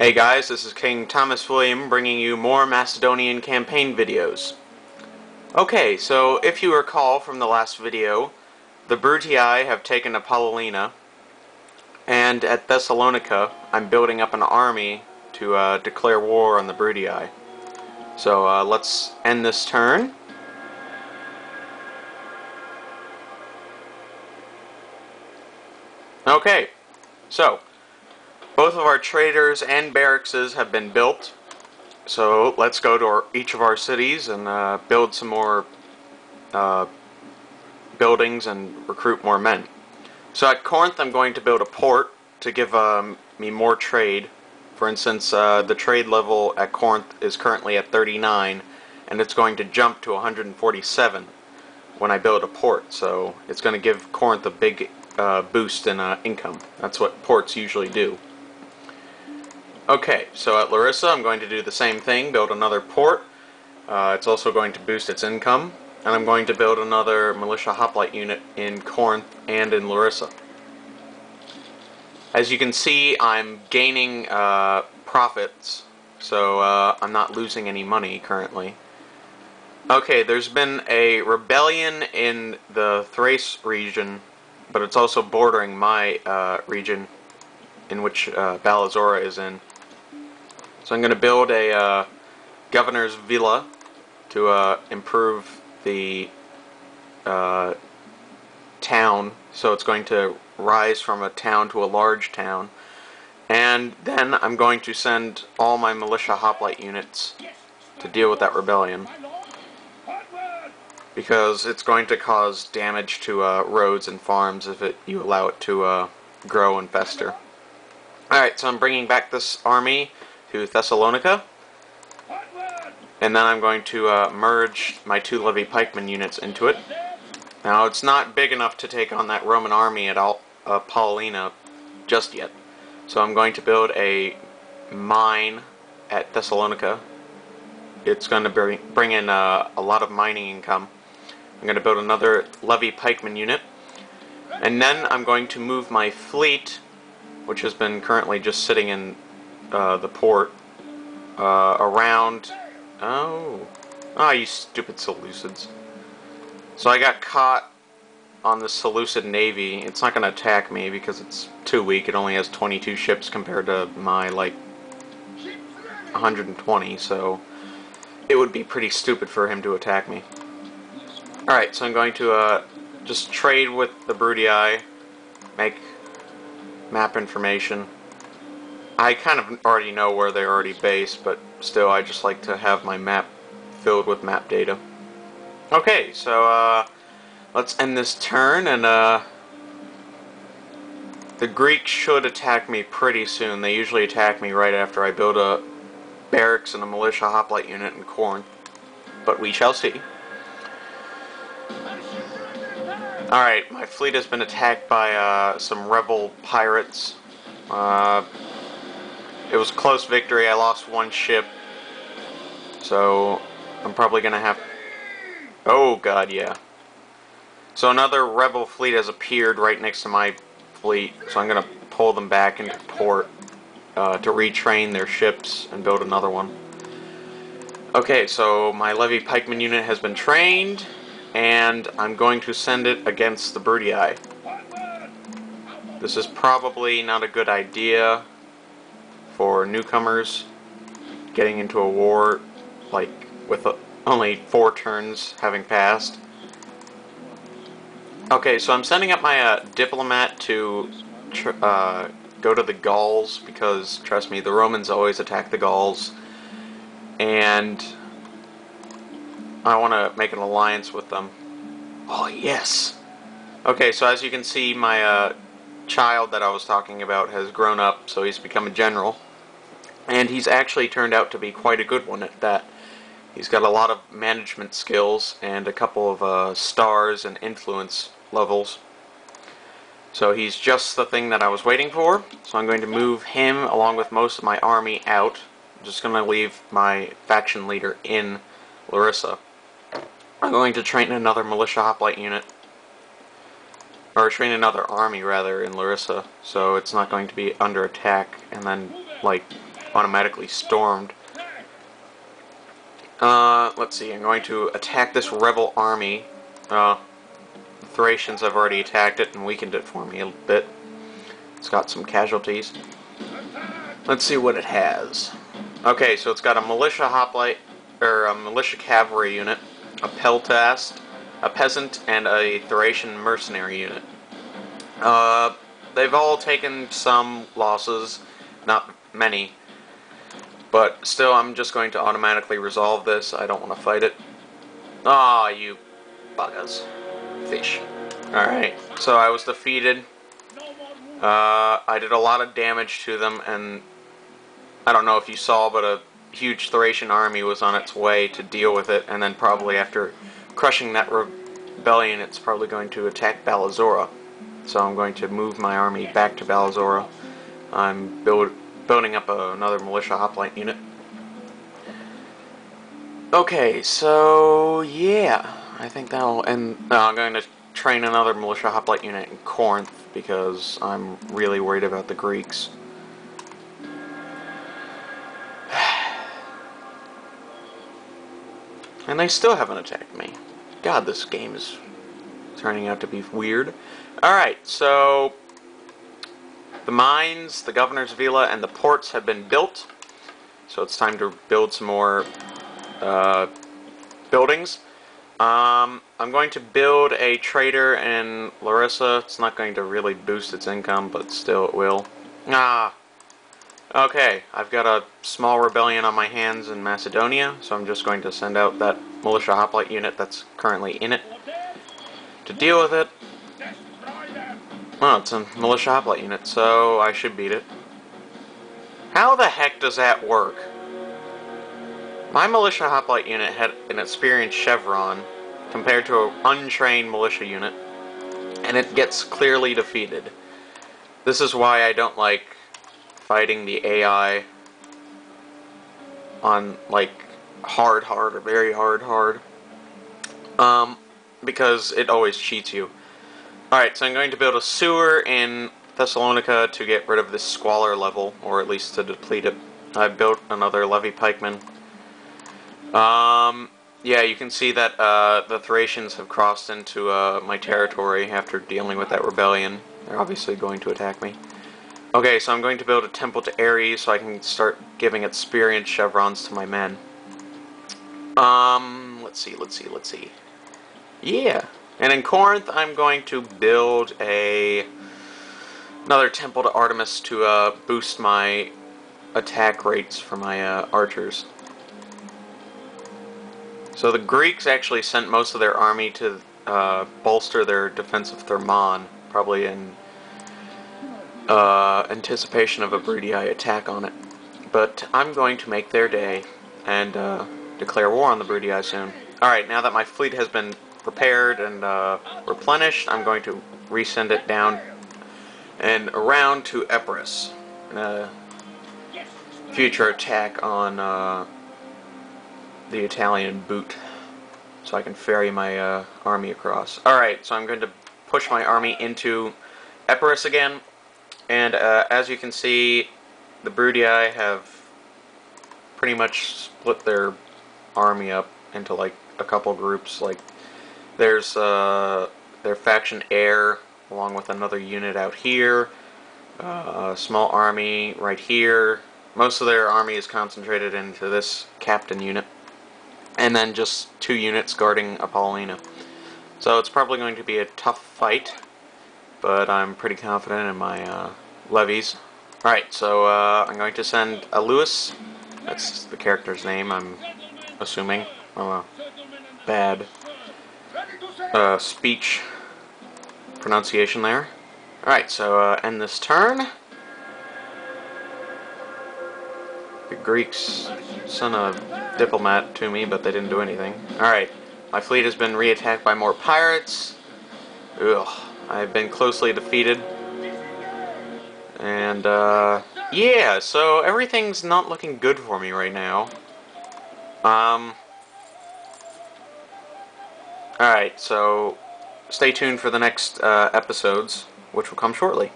Hey guys, this is King Thomas William bringing you more Macedonian campaign videos. Okay, so if you recall from the last video, the Brutii have taken Apollonia, and at Thessalonica I'm building up an army to declare war on the Brutii. So let's end this turn. Okay, so both of our traders and barracks have been built, so let's go to each of our cities and build some more buildings and recruit more men. So at Corinth I'm going to build a port to give me more trade. For instance, the trade level at Corinth is currently at 39, and it's going to jump to 147 when I build a port, so it's going to give Corinth a big boost in income. That's what ports usually do. Okay, so at Larissa I'm going to do the same thing, build another port. It's also going to boost its income, and I'm going to build another militia hoplite unit in Corinth and in Larissa. As you can see, I'm gaining profits, so I'm not losing any money currently. Okay, there's been a rebellion in the Thrace region, but it's also bordering my region in which Balazora is in. So I'm going to build a governor's villa to improve the town, so it's going to rise from a town to a large town. And then I'm going to send all my militia hoplite units to deal with that rebellion, because it's going to cause damage to roads and farms if you allow it to grow and fester. Alright, so I'm bringing back this army to Thessalonica, and then I'm going to merge my 2 levy pikeman units into it. Now, it's not big enough to take on that Roman army at Apollonia just yet, so I'm going to build a mine at Thessalonica. It's going to bring in a lot of mining income. I'm going to build another levy pikeman unit, and then I'm going to move my fleet, which has been currently just sitting in the port, around... Oh, you stupid Seleucids. So I got caught on the Seleucid Navy. It's not going to attack me because it's too weak. It only has 22 ships compared to my, like, 120, so it would be pretty stupid for him to attack me. Alright, so I'm going to just trade with the Brutii, make map information. I kind of already know where they're already based, but still I just like to have my map filled with map data. Okay, so let's end this turn, and the Greeks should attack me pretty soon. They usually attack me right after I build a barracks and a militia hoplite unit in Corinth, but we shall see. Alright, my fleet has been attacked by some rebel pirates. It was a close victory. I lost 1 ship, so I'm probably gonna have... Oh god, yeah. So another rebel fleet has appeared right next to my fleet, so I'm gonna pull them back into port to retrain their ships and build another one. Okay, so my levy pikeman unit has been trained, and I'm going to send it against the Brutii. This is probably not a good idea for newcomers getting into a war, like, with only 4 turns having passed. Okay, so I'm sending up my diplomat to go to the Gauls, because, trust me, the Romans always attack the Gauls, and I want to make an alliance with them. Oh, yes! Okay, so as you can see, my child that I was talking about has grown up, so he's become a general. And he's actually turned out to be quite a good one at that. He's got a lot of management skills and a couple of stars and influence levels. So he's just the thing that I was waiting for. So I'm going to move him along with most of my army out. I'm just going to leave my faction leader in Larissa. I'm going to train another militia hoplite unit. Or train another army, rather, in Larissa. So it's not going to be under attack and then, like, automatically stormed. Let's see, I'm going to attack this rebel army. The Thracians have already attacked it and weakened it for me a bit. It's got some casualties. Let's see what it has. Okay, so it's got a militia hoplite, or a militia cavalry unit, a peltast, a peasant, and a Thracian mercenary unit. They've all taken some losses, not many, but still I'm just going to automatically resolve this. I don't want to fight it. Ah, you buggers. Fish. Alright, so I was defeated. I did a lot of damage to them, and I don't know if you saw, but a huge Thracian army was on its way to deal with it, and then probably after crushing that rebellion, it's probably going to attack Ballazora. So I'm going to move my army back to Ballazora. I'm building up another militia hoplite unit. Okay, so yeah, I think that'll end. I'm going to train another militia hoplite unit in Corinth because I'm really worried about the Greeks. And they still haven't attacked me. God, this game is turning out to be weird. Alright, so the mines, the governor's villa, and the ports have been built. So it's time to build some more buildings. I'm going to build a trader in Larissa. It's not going to really boost its income, but still it will. Okay, I've got a small rebellion on my hands in Macedonia, so I'm just going to send out that militia hoplite unit that's currently in it to deal with it. Oh, it's a militia hoplite unit, so I should beat it. How the heck does that work? My militia hoplite unit had an experienced chevron compared to an untrained militia unit, and it gets clearly defeated. This is why I don't like fighting the AI on, like, hard or very hard. Because it always cheats you. Alright, so I'm going to build a sewer in Thessalonica to get rid of this squalor level, or at least to deplete it. I built another levy pikeman. Yeah, you can see that the Thracians have crossed into my territory after dealing with that rebellion. They're obviously going to attack me. Okay, so I'm going to build a temple to Ares so I can start giving experience chevrons to my men. Let's see. Yeah. And in Corinth, I'm going to build another temple to Artemis to boost my attack rates for my archers. So the Greeks actually sent most of their army to bolster their defense of Thermon, probably in anticipation of a Bruttii attack on it. But I'm going to make their day and declare war on the Bruttii soon. Alright, now that my fleet has been prepared and replenished, I'm going to resend it down and around to Epirus. Future attack on the Italian boot, so I can ferry my army across. Alright, so I'm going to push my army into Epirus again, and as you can see, the Bruttii have pretty much split their army up into like a couple groups. Like there's their faction Air along with another unit out here, a small army right here. Most of their army is concentrated into this captain unit, and then just 2 units guarding Apollina. So it's probably going to be a tough fight, but I'm pretty confident in my levies. Alright, so I'm going to send a Lewis. That's the character's name, I'm assuming. Bad speech pronunciation there. Alright, so end this turn. The Greeks sent a diplomat to me, but they didn't do anything. Alright, my fleet has been re-attacked by more pirates. Ugh, I've been closely defeated. And, yeah, so everything's not looking good for me right now. Alright, so stay tuned for the next episodes, which will come shortly.